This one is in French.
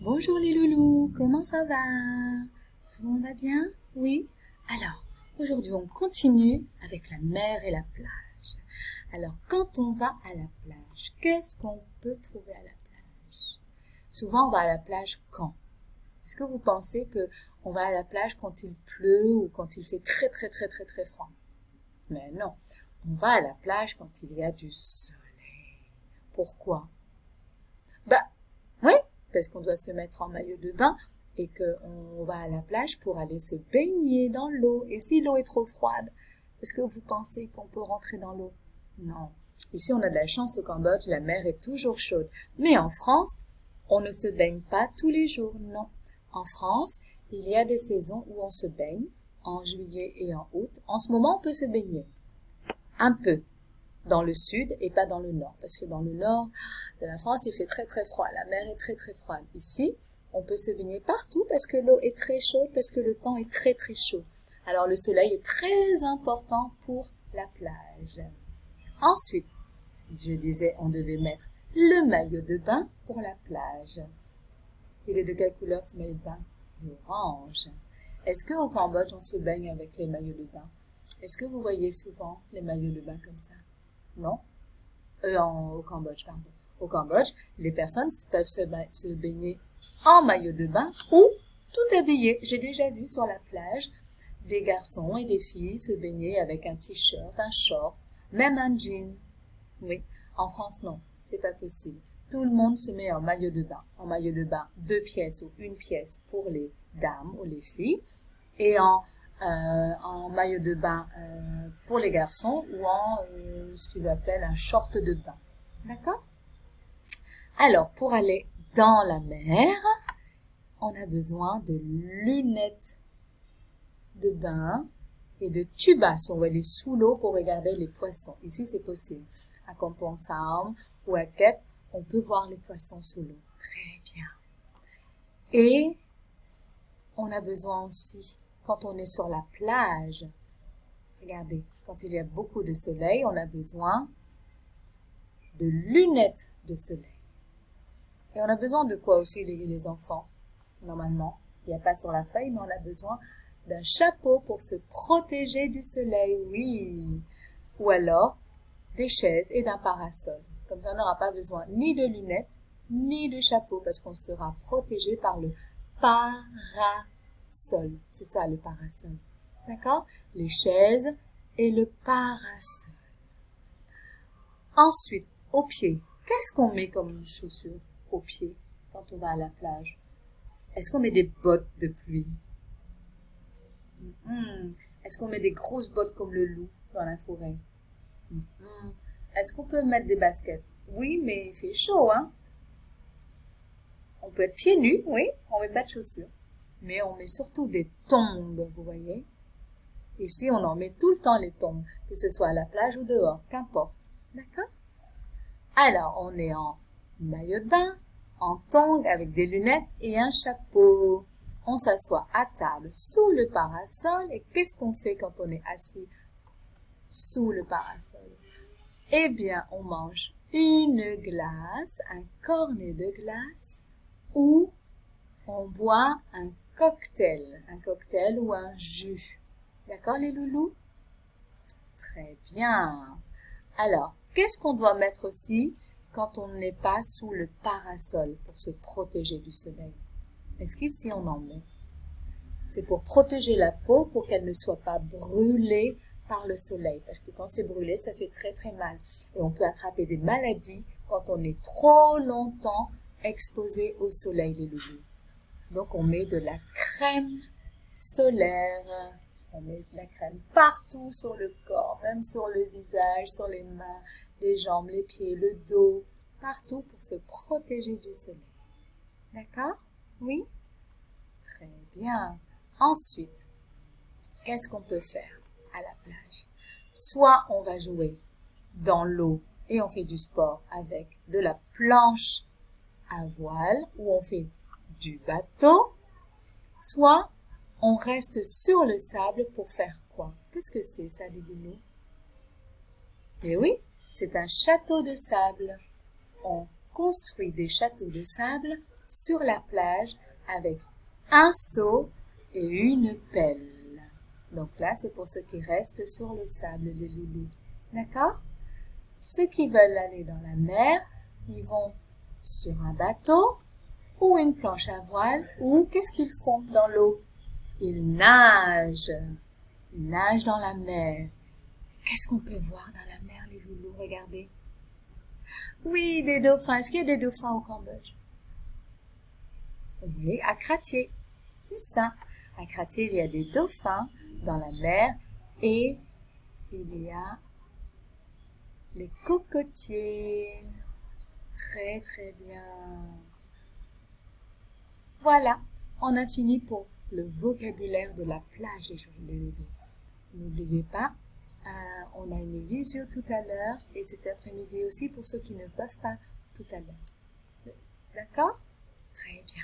Bonjour les loulous, comment ça va? Tout le monde va bien? Oui? Alors, aujourd'hui on continue avec la mer et la plage. Alors, quand on va à la plage, qu'est-ce qu'on peut trouver à la plage? Souvent on va à la plage quand? Est-ce que vous pensez que on va à la plage quand il pleut ou quand il fait très très très très très froid? Mais non, on va à la plage quand il y a du soleil. Pourquoi? Bah, oui, parce qu'on doit se mettre en maillot de bain et qu'on va à la plage pour aller se baigner dans l'eau. Et si l'eau est trop froide, est-ce que vous pensez qu'on peut rentrer dans l'eau? Non. Ici, on a de la chance au Cambodge, la mer est toujours chaude. Mais en France, on ne se baigne pas tous les jours, non. En France, il y a des saisons où on se baigne, en juillet et en août. En ce moment, on peut se baigner. Un peu. Dans le sud et pas dans le nord. Parce que dans le nord de la France, il fait très très froid. La mer est très très froide. Ici, on peut se baigner partout parce que l'eau est très chaude, parce que le temps est très très chaud. Alors le soleil est très important pour la plage. Ensuite, je disais, on devait mettre le maillot de bain pour la plage. Il est de quelle couleur ce maillot de bain? Orange. Est-ce qu'au Cambodge, on se baigne avec les maillots de bain? Est-ce que vous voyez souvent les maillots de bain comme ça? Non? Au Cambodge, pardon. Au Cambodge, les personnes peuvent se baigner en maillot de bain ou tout habillé. J'ai déjà vu sur la plage des garçons et des filles se baigner avec un t-shirt, un short, même un jean. Oui. En France, non. C'est pas possible. Tout le monde se met en maillot de bain. En maillot de bain, 2 pièces ou 1 pièce pour les dames ou les filles. Et en maillot de bain pour les garçons ou en ce qu'ils appellent un short de bain. D'accord? Alors, pour aller dans la mer, on a besoin de lunettes de bain et de tubas si on veut aller sous l'eau pour regarder les poissons. Ici, c'est possible. À Kampong Sam ou à Kep, on peut voir les poissons sous l'eau. Très bien. Et on a besoin aussi, quand on est sur la plage, regardez, quand il y a beaucoup de soleil, on a besoin de lunettes de soleil. Et on a besoin de quoi aussi, les enfants? Normalement, il n'y a pas sur la feuille, mais on a besoin d'un chapeau pour se protéger du soleil, oui. Ou alors, des chaises et d'un parasol. Comme ça, on n'aura pas besoin ni de lunettes, ni de chapeau, parce qu'on sera protégé par le parasol. C'est ça, le parasol. D'accord? Les chaises et le parasol. Ensuite, aux pieds. Qu'est-ce qu'on met comme chaussures aux pieds quand on va à la plage? Est-ce qu'on met des bottes de pluie? Est-ce qu'on met des grosses bottes comme le loup dans la forêt? Est-ce qu'on peut mettre des baskets? Oui, mais il fait chaud, hein? On peut être pieds nus, oui, on met pas de chaussures. Mais on met surtout des tongs, vous voyez? Ici, on en met tout le temps les tongs, que ce soit à la plage ou dehors, qu'importe. D'accord? Alors, on est en maillot de bain, en tongs avec des lunettes et un chapeau. On s'assoit à table sous le parasol et qu'est-ce qu'on fait quand on est assis sous le parasol? Eh bien, on mange une glace, un cornet de glace ou on boit un cocktail ou un jus. D'accord les loulous? Très bien. Alors, qu'est-ce qu'on doit mettre aussi quand on n'est pas sous le parasol pour se protéger du soleil? Est-ce qu'ici on en met? C'est pour protéger la peau pour qu'elle ne soit pas brûlée par le soleil. Parce que quand c'est brûlé, ça fait très très mal. Et on peut attraper des maladies quand on est trop longtemps exposé au soleil, les loulous. Donc on met de la crème solaire. On met de la crème partout sur le corps, même sur le visage, sur les mains, les jambes, les pieds, le dos, partout pour se protéger du soleil. D'accord? Oui? Très bien. Ensuite, qu'est-ce qu'on peut faire à la plage? Soit on va jouer dans l'eau et on fait du sport avec de la planche à voile ou on fait du bateau, soit on reste sur le sable pour faire quoi? Qu'est-ce que c'est ça, les loulous? Eh oui, c'est un château de sable. On construit des châteaux de sable sur la plage avec un seau et une pelle. Donc là, c'est pour ceux qui restent sur le sable, les loulous. D'accord? Ceux qui veulent aller dans la mer, ils vont sur un bateau ou une planche à voile ou qu'est-ce qu'ils font dans l'eau? Ils nagent. Ils nagent dans la mer. Qu'est-ce qu'on peut voir dans la mer, les loulous? Regardez. Oui, des dauphins. Est-ce qu'il y a des dauphins au Cambodge? Oui, à Kratie. C'est ça. À Kratie, il y a des dauphins dans la mer et il y a les cocotiers. Très, très bien. Voilà, on a fini pour le vocabulaire de la plage des bébés. N'oubliez pas, on a une visio tout à l'heure et cet après-midi aussi pour ceux qui ne peuvent pas tout à l'heure. D'accord? Très bien.